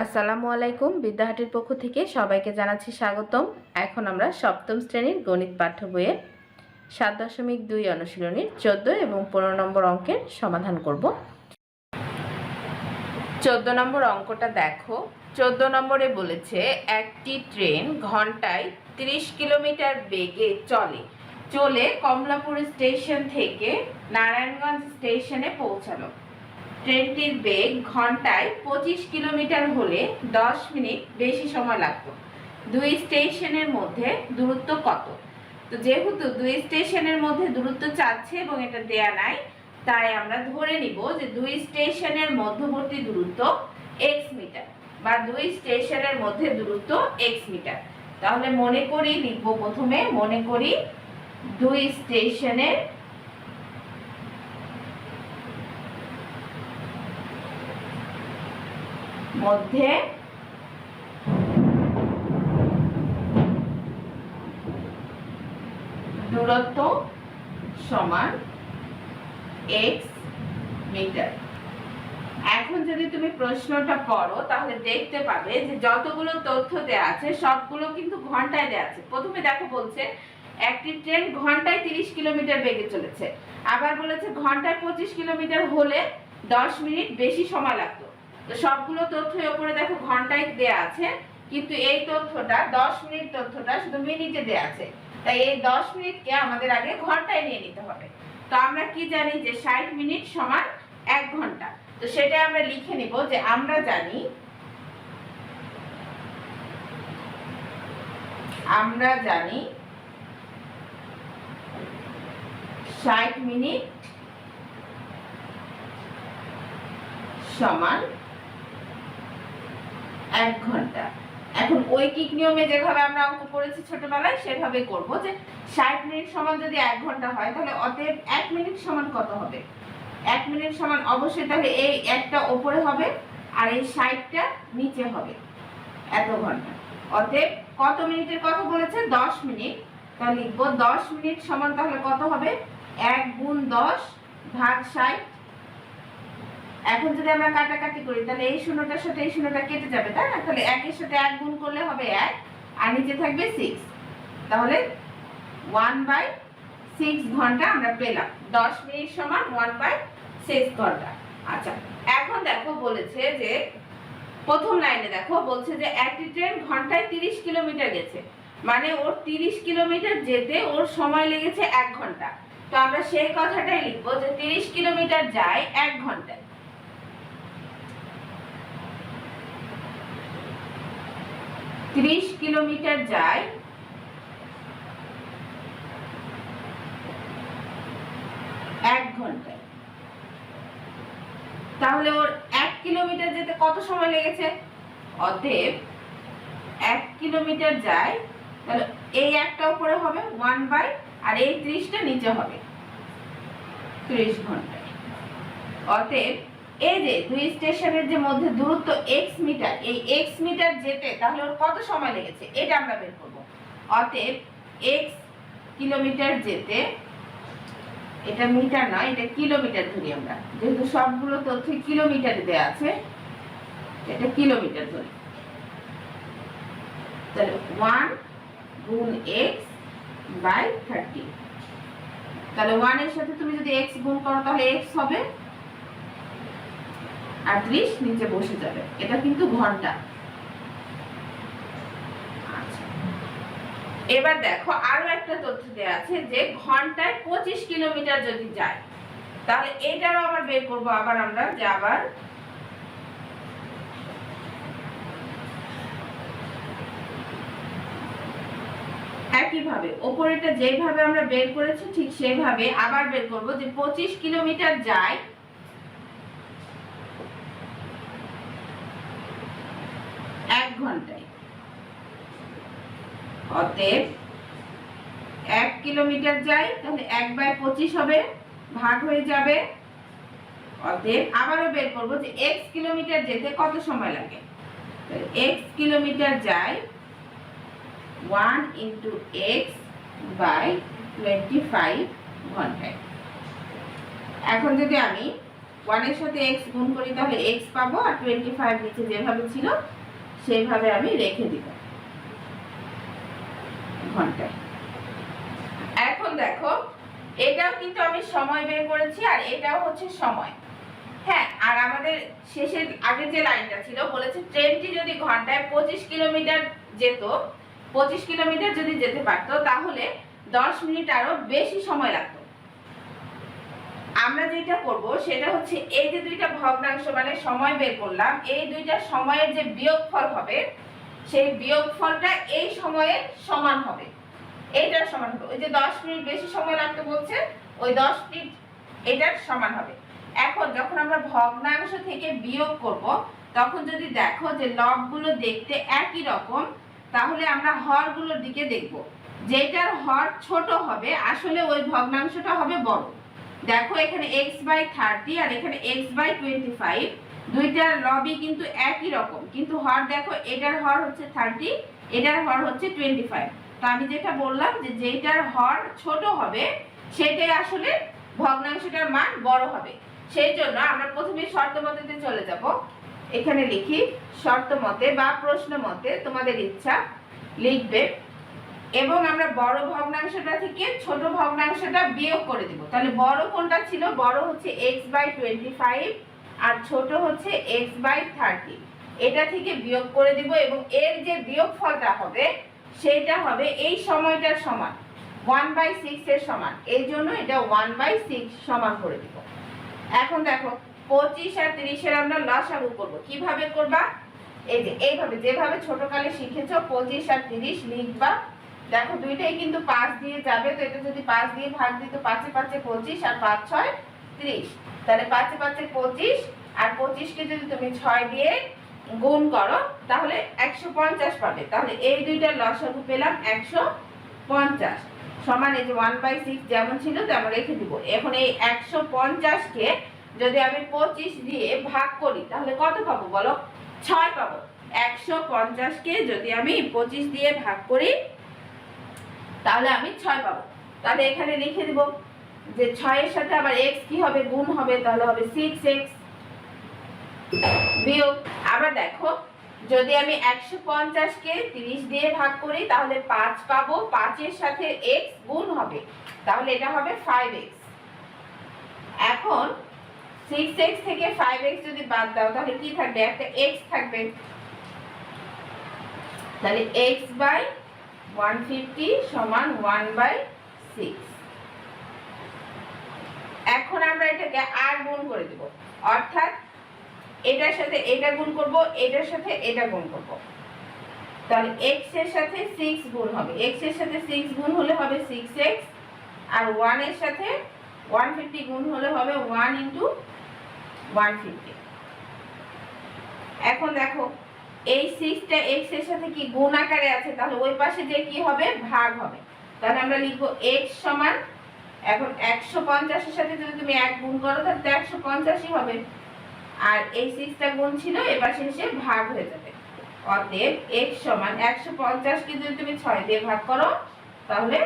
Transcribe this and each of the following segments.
আসসালামু আলাইকুম। বিদ্যাহাটির পক্ষ থেকে সবাইকে জানাচ্ছি স্বাগতম। এখন আমরা সপ্তম শ্রেণীর গণিত পাঠ্য বইয়ের ৭.২ অনুশীলনীর ১৪ এবং ১৫ নম্বর অঙ্কের সমাধান করব। ১৪ নম্বর অঙ্কটা দেখো। ১৪ নম্বরে বলেছে একটি ট্রেন ঘন্টায় ৩০ কিলোমিটার বেগে চলে কমলাপুর স্টেশন থেকে নারায়ণগঞ্জ স্টেশনে পৌঁছালো। ট্রেনটির বেগ ঘন্টায় ২৫ কিলোমিটার হলে ১০ মিনিট বেশি সময় লাগতো। দুই স্টেশনের মধ্যে দূরত্ব কত? তো যেহেতু দুই স্টেশনের মধ্যে দূরত্ব চাচ্ছে এবং এটা দেয়া নাই, তাই আমরা ধরে নিব যে দুই স্টেশনের মধ্যবর্তী দূরত্ব x মিটার বা দুই স্টেশনের মধ্যে দূরত্ব x মিটার। তাহলে মনে করি, লিখব প্রথমে, মনে করি দুই স্টেশনের মধ্যে দূরত্ব সমান x মিটার। এখন যদি তুমি প্রশ্নটা পড়ো তাহলে দেখতে পাবে যে যতগুলো তথ্য দেয়া আছে সবগুলো কিন্তু ঘন্টায় দেয়া আছে। প্রথমে দেখো, বলছে একটি ট্রেন ঘন্টায় ৩০ কিলোমিটার বেগে চলেছে, আবার বলেছে ঘন্টায় ২৫ কিলোমিটার হলে ১০ মিনিট বেশি সময় লাগতো। তো সবগুলো তথ্যের উপরে দেখো ঘন্টায় দেয়া আছে, কিন্তু এই তথ্যটা ১০ মিনিট তথ্যটা শুধু মিনিটে দেয়া আছে। তাই এই ১০ মিনিটকে আমাদের আগে ঘন্টায় নিয়ে নিতে হবে। তো আমরা কি জানি যে ৬০ মিনিট সমান ১ ঘন্টা। তো সেটা আমরা লিখে নিব যে আমরা জানি ৬০ মিনিট সমান ১ ঘন্টা। এখন ঐকিক নিয়মে যেভাবে আমরা অঙ্ক করেছি ছোটবেলায় সেভাবে করব যে ৬০ মিনিট সমান যদি ১ ঘন্টা হয় তাহলে অতএব ১ মিনিট সমান কত হবে? ১ মিনিট সমান অবশ্যই তাহলে এই একটা উপরে হবে আর এই ৬০টা নিচে হবে, এত ঘন্টা। অতএব কত মিনিটের কথা বলেছে? ১০ মিনিট। তাহলে লিখব ১০ মিনিট সমান তাহলে কত হবে? ১ গুণ ১০ ভাগ ৬০। এখন যদি আমরা কাটাকাটি করি তাহলে এই শূন্যটার সাথে এই শূন্যটা কেটে যাবে, তাই না? তাহলে ১ এর সাথে ১ গুণ করলে হবে ১ আর নিচে থাকবে 6। তাহলে 1/6 ঘন্টা আমরা পেলাম। ১০ মিনিট সমান 1/6 ঘন্টা। আচ্ছা, এখন দেখো বলেছে যে প্রথম লাইনে দেখো বলছে যে একটি ট্রেন ঘন্টায় ৩০ কিলোমিটার গেছে, মানে ওর ৩০ কিলোমিটার যেতে ওর সময় লেগেছে ১ ঘন্টা। তো আমরা সেই কথাটাই লিখবো যে ৩০ কিলোমিটার যায় ১ ঘন্টায়। ৩০ কিলোমিটার যায় ১ ঘন্টায়। তাহলে ওর ১ কিলোমিটার যেতে কত সময় লেগেছে? অতএব ১ কিলোমিটার যায়, তাহলে এই একটা উপরে হবে 1 আর এই ৩০টা নিচে হবে ৩০ ঘন্টায়। অতএব এই যে দুই স্টেশনের যে মধ্যে দূরত্ব x মিটার, এই x মিটার যেতে তাহলে ওর কত সময় লেগেছে এটা আমরা বের করব। অতএব x কিলোমিটার যেতে, এটা মিটার নয় এটা কিলোমিটার ধরি আমরা, যেহেতু সবগুলো তথ্য কিলোমিটারে দেয়া আছে, এটা কিলোমিটার ধরি। তাহলে 1 গুণ x বাই 30। তাহলে 1 এর সাথে তুমি যদি x গুণ করো তাহলে x হবে আর 30 নিচে বসে যাবে। এটা কিন্তু ঘন্টা। আচ্ছা, এবার দেখো আরো একটা তথ্য দেয়া আছে যে ঘন্টায় 25 কিলোমিটার যদি যায়, তাহলে এটারও আবার বের করব। আবার আমরা যে আবার একইভাবে উপরেটা যেভাবে আমরা বের করেছি ঠিক সেভাবে আবার বের করব যে 25 কিলোমিটার যায় ১ ঘন্টায়। অতএব ১ কিলোমিটার যায় তাহলে ১/25 হবে, ভাগ হয়ে যাবে। অতএব আবারও বের করব যে x কিলোমিটার যেতে কত সময় লাগে। x কিলোমিটার যায় 1 × x / 25 ঘন্টায়। এখন যদি আমি 1 এর সাথে x গুণ করি তাহলে x পাবো, আর 25 নিচে যেভাবে ছিল সেইভাবে আমি রেখে দিব ঘন্টায়। এখন দেখো এটাও কিন্তু আমি সময় বের করেছি, আর এটাও হচ্ছে সময়। হ্যাঁ, আর আমাদের শেষের আগের যে লাইনটা ছিল বলেছে ট্রেনটি যদি ঘন্টায় 25 কিলোমিটার যেত, 25 কিলোমিটার যদি যেতে পারতো তাহলে 10 মিনিট আরো বেশি সময় লাগতো। আমরা যেটা করব সেটা হচ্ছে এই যে দুইটা ভগ্নাংশ মানে সময় বের করলাম, এই দুইটা সময়ের যে বিয়োগফল হবে সেই বিয়োগফলটা এই সময়ের সমান হবে, এইটার সমান হবে। ওই যে 10 মিনিট বেশি সময় লাগতে বলছে ওই 10 মিনিট এটার সমান হবে। এখন যখন আমরা ভগ্নাংশ থেকে বিয়োগ করব তখন যদি দেখো যে লবগুলো দেখতে একই রকম তাহলে আমরা হরগুলোর দিকে দেখব, যেটার হর ছোট হবে আসলে ওই ভগ্নাংশটা হবে বড়। দেখো এখানে x/30 আর এখানে x/25, দুইটার লবই কিন্তু একই রকম, কিন্তু হর দেখো এটার হর হচ্ছে 30, এটার হর হচ্ছে 25। তো আমি যেটা বললাম যে যেটার হর ছোট হবে সেটাই আসলে ভগ্নাংশটার মান বড় হবে। সেই জন্য আমরা প্রথমে শর্ত মতেতে চলে যাব। এখানে লিখি শর্ত মতে বা প্রশ্ন মতে, তোমাদের ইচ্ছা লিখবে, এবং আমরা বড় ভগ্নাংশটা থেকে ছোট ভগ্নাংশটা বিয়োগ করে দিব। তাহলে বড় কোনটা ছিল? বড় হচ্ছে x/25 আর ছোট হচ্ছে x/30। এটা থেকে বিয়োগ করে দিব এবং এর যে বিয়োগফলটা হবে সেটা হবে এই সময়টার সমান 1/6 এর সমান, এই জন্য এটা 1/6 সমান করে দিব। এখন দেখো 25 আর 30 এর আমরা লসাগু করব। কিভাবে করবা? এই যে এইভাবে, যেভাবে ছোটকালে শিখেছো 25 আর 30 লিখবা। দেখো দুইটাই কিন্তু 5 দিয়ে যাবে, তো এটা যদি 5 দিয়ে ভাগ দিই তো 5 এ 5 এ 25 আর 5 6 30, তাহলে 5 এ 5 এ 25 আর 25 কে যদি তুমি 6 দিয়ে গুণ করো তাহলে 150 পাবে। তাহলে এই দুইটার লসাগু পেলাম 150 সমান এই যে 1/6 যেমন ছিল তেমন রেখে দিব। এখন এই 150 কে যদি আমি 25 দিয়ে ভাগ করি তাহলে কত পাবো বলো? 6 পাবো। 150 কে যদি আমি 25 দিয়ে ভাগ করি তাহলে আমি 6 পাবো। তাহলে এখানে লিখে দিব যে 6 এর সাথে আবার x কি হবে? গুণ হবে, তাহলে হবে 6x বিয়োগ। আবার দেখো যদি আমি 150 কে 30 দিয়ে ভাগ করি তাহলে 5 পাবো, 5 এর সাথে x গুণ হবে, তাহলে এটা হবে 5x। এখন 6x থেকে 5x যদি বাদ দাও তাহলে কি থাকবে? একটা x থাকবে, তাহলে x/150 সমান 1/6। এখন আমরা এটাকে আর গুণ করে দেব, অর্থাৎ এটার সাথে এটা গুণ করব, এটার সাথে এটা গুণ করব, তাহলে x এর সাথে 6 গুণ হবে, x এর সাথে 6 গুণ হলে হবে 6x, আর 1 এর সাথে 150 গুণ হলে হবে 1 × 150। এখন দেখো এই 6টা x এর সাথে কি গুণ আকারে আছে, তাহলে ওই পাশে যে কি হবে? ভাগ হবে। তাহলে আমরা লিখব x সমান, এখন 150 এর সাথে যদি তুমি 1 গুণ করো তাহলে 150ই হবে, আর এই 6টা গুণ ছিল এ পাশে এসে ভাগ হয়ে যাবে। অতএব x সমান 150 কে যদি তুমি 6 দিয়ে ভাগ করো তাহলে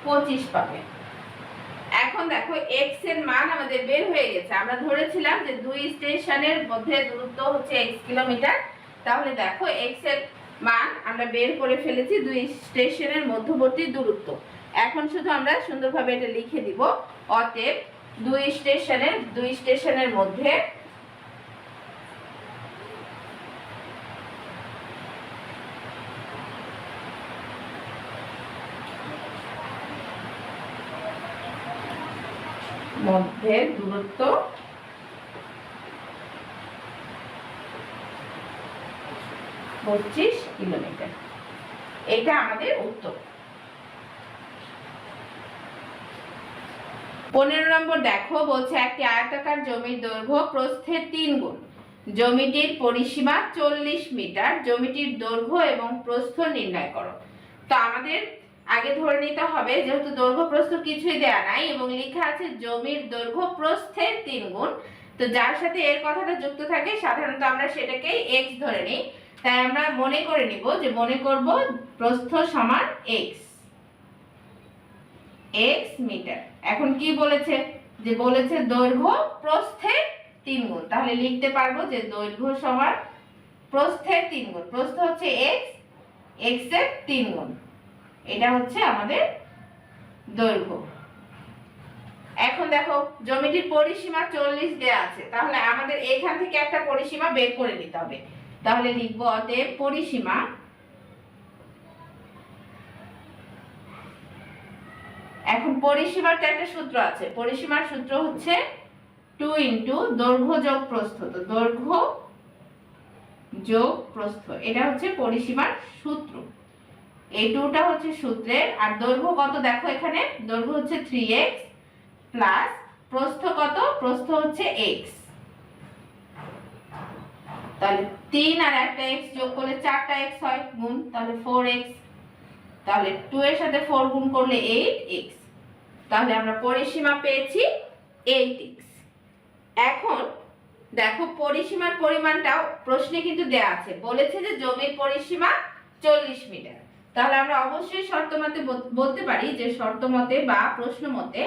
25 পাবে। এখন দেখো x এর মান আমাদের বের হয়ে গেছে। আমরা ধরেছিলাম যে দুই স্টেশনের মধ্যে দূরত্ব হচ্ছে x কিলোমিটার, তাহলে দেখো x এর মান আমরা বের করে ফেলেছি দুই স্টেশনের মধ্যবর্তী দূরত্ব। এখন শুধু আমরা সুন্দরভাবে এটা লিখে দিব। অতএব দুই স্টেশনের মধ্যে দূরত্ব 25 কিলোমিটার। এটা আমাদের উত্তর। 15 নম্বর দেখো বলছে একটি আয়তাকার জমির দৈর্ঘ্য প্রস্থের 3 গুণ, জমিটির পরিসীমা 40 মিটার, জমিটির দৈর্ঘ্য এবং প্রস্থ নির্ণয় করো। তো আমাদের আগে ধরে নিতে হবে যেহেতু দৈর্ঘ্য প্রস্থ কিছুই দেয়া নাই এবং লেখা আছে জমির দৈর্ঘ্য প্রস্থের 3 গুণ, তো যার সাথে এর কথাটা যুক্ত থাকে সাধারণত আমরা সেটাকেই x ধরে নিই। তাই আমরা মনে করে নিব যে মনে করব প্রস্থ সমান x মিটার। এখন কি বলেছে? যে বলেছে দৈর্ঘ্য প্রস্থের 3 গুণ, তাহলে লিখতে পারবো যে দৈর্ঘ্য সমান প্রস্থের 3 গুণ। প্রস্থ হচ্ছে x, x এর 3 গুণ, এটা হচ্ছে আমাদের দৈর্ঘ্য। এখন দেখো জ্যামিতির পরিসীমা 40 দেয়া আছে, তাহলে আমাদের এখান থেকে একটা পরিসীমা বের করে নিতে হবে। তাহলে লিখব অতএব পরিসীমা এখন পরিসীমার তো একটা সূত্র আছে, পরিসীমার সূত্র হচ্ছে 2 ইনটু দৈর্ঘ্য যোগ প্রস্থ। তো দৈর্ঘ্য যোগ প্রস্থ এটা হচ্ছে পরিসীমার সূত্র। এই 2টা হচ্ছে সূত্রের, আর দৈর্ঘ্য কত দেখো এখানে দৈর্ঘ্য হচ্ছে 3x প্লাস প্রস্থ কত, প্রস্থ হচ্ছে x। তাহলে 3 আর একটা x যোগ করলে 4টা x হয় গুণ, তাহলে 4x। তাহলে 2 এর সাথে 4 গুণ করলে 8x। তাহলে আমরা পরিসীমা পেয়েছি 8x। এখন দেখো পরিসীমার পরিমাণটাও প্রশ্নে কিন্তু দেয়া আছে, বলেছে যে জমির পরিসীমা 40 মিটার। তাহলে আমরা অবশ্যই শর্তমতে বলতে পারি যে শর্তমতে বা প্রশ্ন মতে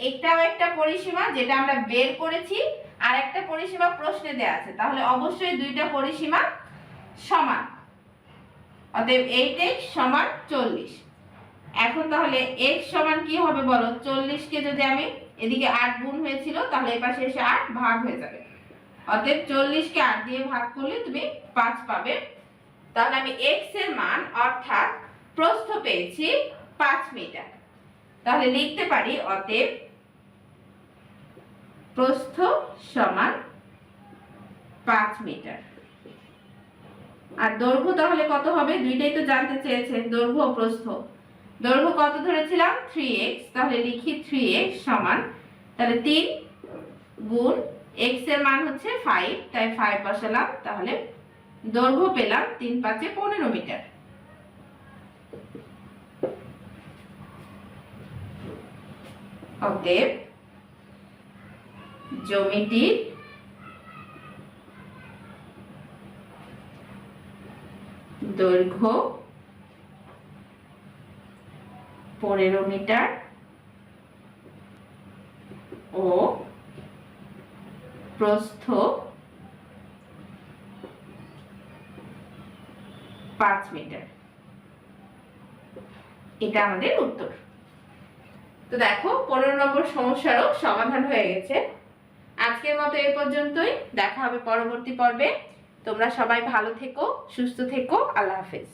এটাও একটা পরিসীমা যেটা আমরা বের করেছি, আর একটা পরিসীমা প্রশ্নে দেয়া আছে, তাহলে অবশ্যই দুইটা পরিসীমা সমান। অতএব 8x সমান 40। এখন তাহলে x সমান কি হবে বলো, 40 কে যদি আমি এদিকে 8 গুণ হয়েছিল, তাহলে এই পাশে এসে 8 ভাগ হয়ে যাবে। অতএব 40 কে 8 দিয়ে ভাগ করলে তুমি 5 পাবে। তাহলে আমি x এর মান অর্থাৎ প্রস্থ পেয়েছি 5 মিটার। তাহলে লিখতে পারি অতএব প্রস্থ সমান 5 মিটার। আর দৈর্ঘ্য তাহলে কত হবে, দুইটাই তো জানতে চেয়েছে, দৈর্ঘ্য ও প্রস্থ। দৈর্ঘ্য কত ধরেছিলাম 3x, তাহলে লিখি 3x সমান, তাহলে 3 গুণ x এর মান হচ্ছে 5, তাই 5 বসালাম। তাহলে দৈর্ঘ্য পেলাম 3 × 5 = 15 মিটার। অতএব জ্যামিতির দৈর্ঘ্য 15 মিটার ও প্রস্থ 5 মিটার। এটা আমাদের উত্তর। তো দেখো 15 নম্বর সমস্যারও সমাধান হয়ে গেছে। আজকের মতো এই পর্যন্তই, দেখা হবে পরবর্তী পর্বে। তোমরা সবাই ভালো থেকো, সুস্থ থেকো, আল্লাহ হাফেজ।